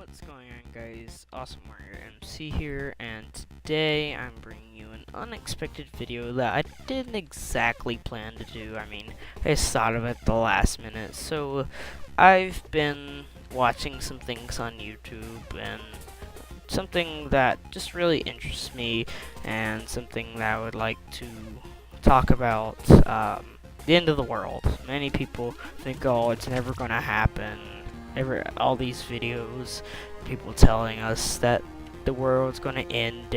What's going on, guys? AwesomeWarriorMC here, and today I'm bringing you an unexpected video that I didn't exactly plan to do. I just thought of it at the last minute. So, I've been watching some things on YouTube, and something that just really interests me, and something that I would like to talk about, the end of the world. Many people think, oh, it's never gonna happen. All these videos, people telling us that the world's gonna end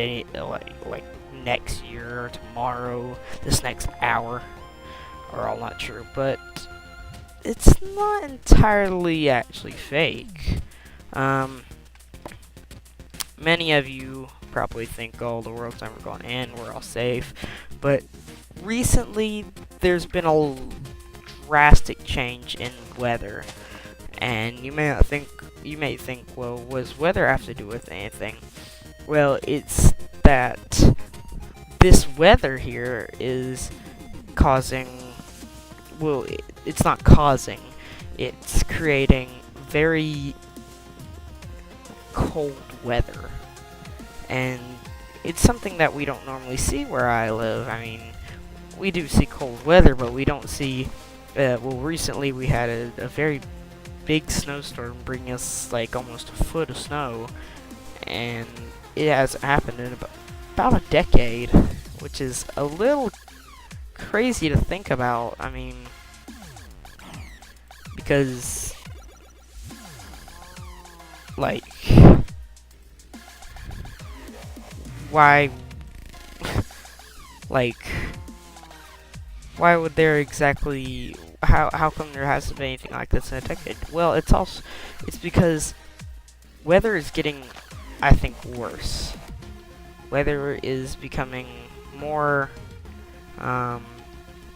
like next year or tomorrow, this next hour, are all not true. But it's not entirely actually fake. Many of you probably think, oh, the world's never gonna end, we're all safe. But recently, there's been a drastic change in weather. And you may think, well, was weather have to do with anything? Well, it's that this weather here is causing, well, it's not causing, it's creating very cold weather. And it's something that we don't normally see where I live. We do see cold weather, but we don't see, recently we had a very big snowstorm bring us like almost a foot of snow, and it has happened in about a decade, which is a little crazy to think about. Because like why why would there exactly how come there hasn't been anything like this in a decade? Well, it's because weather is getting, I think, worse. Weather is becoming more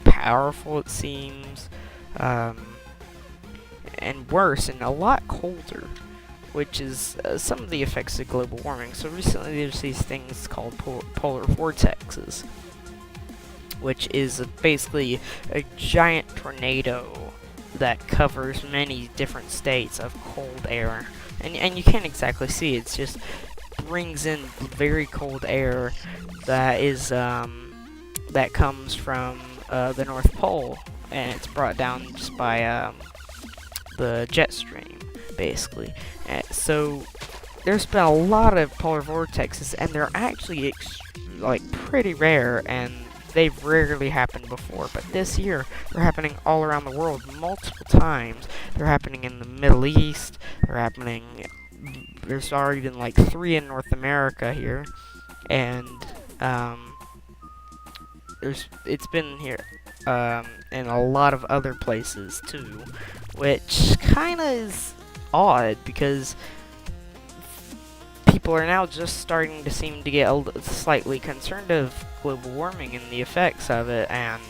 powerful, it seems, and worse, and a lot colder, which is some of the effects of global warming. So recently there's these things called polar vortexes, which is basically a giant tornado that covers many different states of cold air. And you can't exactly see, it's just brings in very cold air that is, that comes from the North Pole, and it's brought down just by the jet stream, basically. So there's been a lot of polar vortexes, and they're actually pretty rare, and they've rarely happened before, but this year they're happening all around the world multiple times. They're happening in the Middle East. There's already been like 3 in North America here, and it's been here in a lot of other places too, which kind of is odd because people are now just starting to seem to get slightly concerned of global warming and the effects of it, and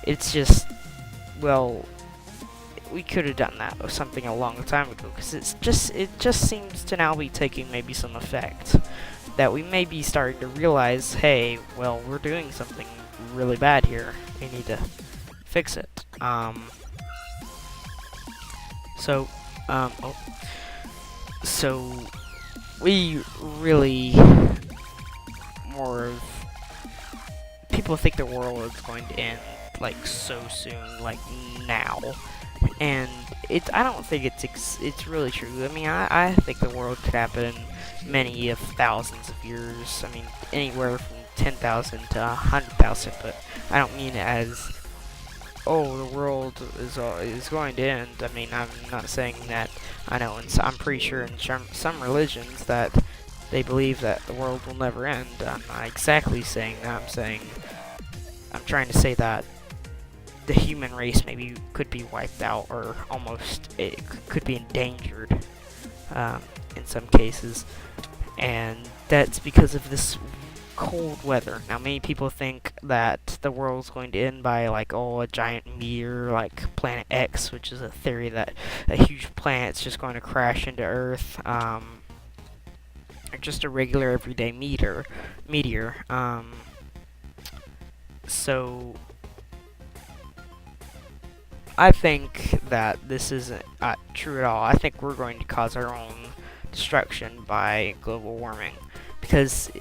it's just, well, we could have done that or something a long time ago, because it just seems to now be taking maybe some effect, that we may be starting to realize, hey, well, we're doing something really bad here, we need to fix it. So we really more of people think the world is going to end like so soon, like now, and I don't think it's really true. I think the world could happen in many of thousands of years. Anywhere from 10,000 to 100,000, but I don't mean it as, oh, the world is going to end. I'm not saying that. I know, and I'm pretty sure in some religions that they believe that the world will never end. I'm not exactly saying that. I'm trying to say that the human race maybe could be wiped out, or almost it could be endangered in some cases, and that's because of this cold weather. Now, many people think that the world's going to end by a giant meteor like Planet X, which is a theory that a huge planet's just going to crash into Earth, or just a regular everyday meteor. So I think that this isn't true at all. I think we're going to cause our own destruction by global warming, because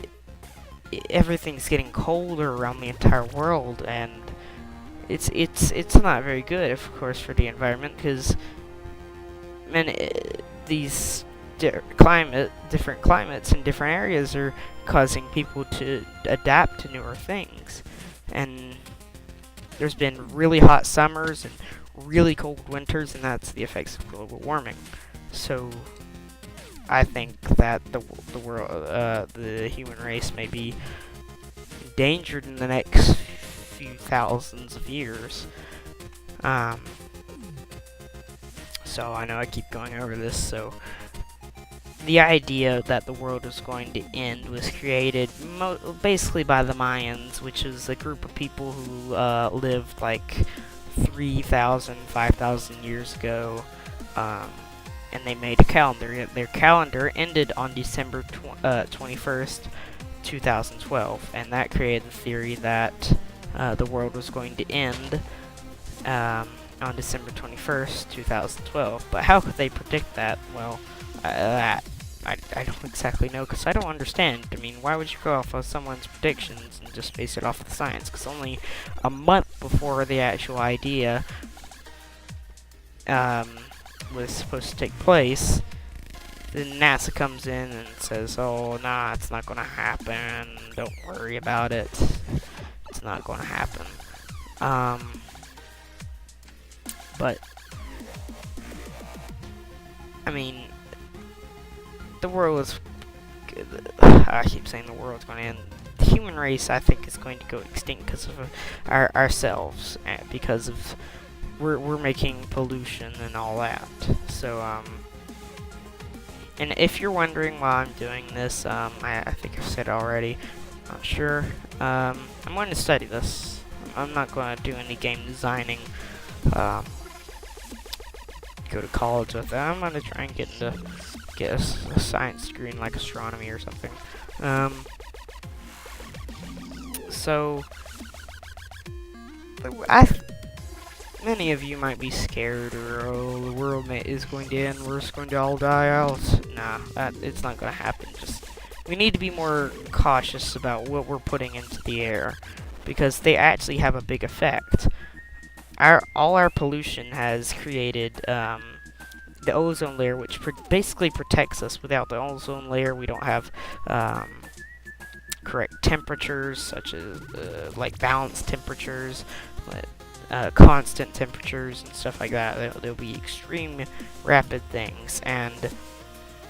everything's getting colder around the entire world, and it's not very good, of course, for the environment, because these different climates in different areas are causing people to adapt to newer things, and there's been really hot summers and really cold winters, and that's the effects of global warming. So I think that the world, the human race, may be endangered in the next few thousands of years. So I know I keep going over this. So the idea that the world was going to end was created basically by the Mayans, which is a group of people who lived like 3,000, 5,000 years ago. And they made a calendar. Their calendar ended on December 21st, 2012, and that created the theory that the world was going to end on December 21st, 2012. But how could they predict that? Well, I don't exactly know, because I don't understand. I mean, why would you go off of someone's predictions and just base it off of the science? Because only a month before the actual idea was supposed to take place, then NASA comes in and says, oh, nah, it's not going to happen. Don't worry about it. It's not going to happen. But, I mean, the world is... I keep saying the world's going to end. The human race, I think, is going to go extinct because of ourselves, because of... We're making pollution and all that. So, and if you're wondering why I'm doing this, I think I've said it already. Not sure. I'm going to study this. I'm not going to do any game designing. Go to college with that. I'm going to try and get a science degree in like astronomy or something. So, many of you might be scared, or oh, the world is going to end, we're just going to all die out. Nah, it's not going to happen. Just, we need to be more cautious about what we're putting into the air, because they actually have a big effect. All our pollution has created the ozone layer, which basically protects us. Without the ozone layer, we don't have correct temperatures, such as like balanced temperatures, constant temperatures and stuff like that. There'll be extreme rapid things. And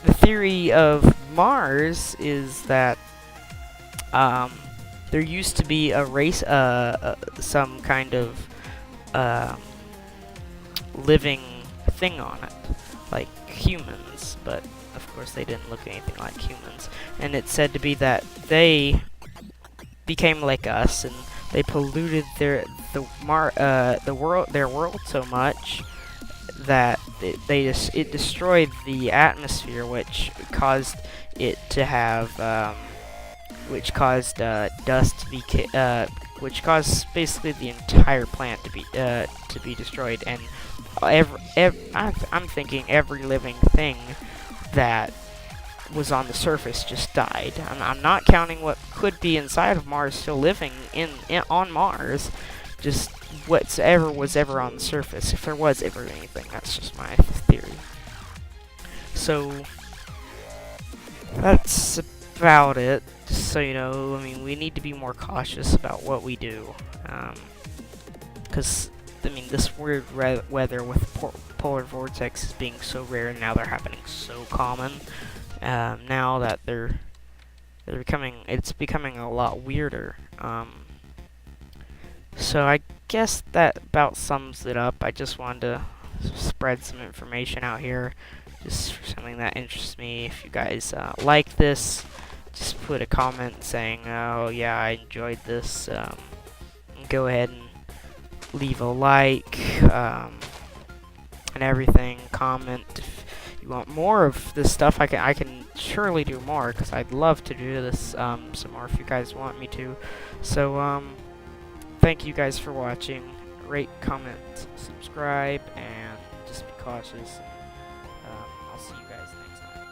the theory of Mars is that there used to be a race, some kind of living thing on it, like humans, but of course they didn't look anything like humans. And it's said to be that they became like us, and they polluted their world so much that it destroyed the atmosphere, which caused it to have which caused dust to be which caused basically the entire planet to be destroyed. And I'm thinking every living thing that was on the surface just died. I'm not counting what could be inside of Mars still living on Mars, just whatever was ever on the surface, if there was ever anything. That's just my theory. So that's about it. Just so you know, I mean, we need to be more cautious about what we do, because I mean, this weird weather with polar vortexes being so rare, and now they're happening so common. Now that it's becoming a lot weirder. So I guess that about sums it up. I just wanted to spread some information out here, just for something that interests me. If you guys like this, just put a comment saying, oh yeah, I enjoyed this. Go ahead and leave a like, and everything. Comment if you want more of this stuff. I can surely do more, because I'd love to do this some more if you guys want me to. So thank you guys for watching. Rate, comment, subscribe, and just be cautious. I'll see you guys next time.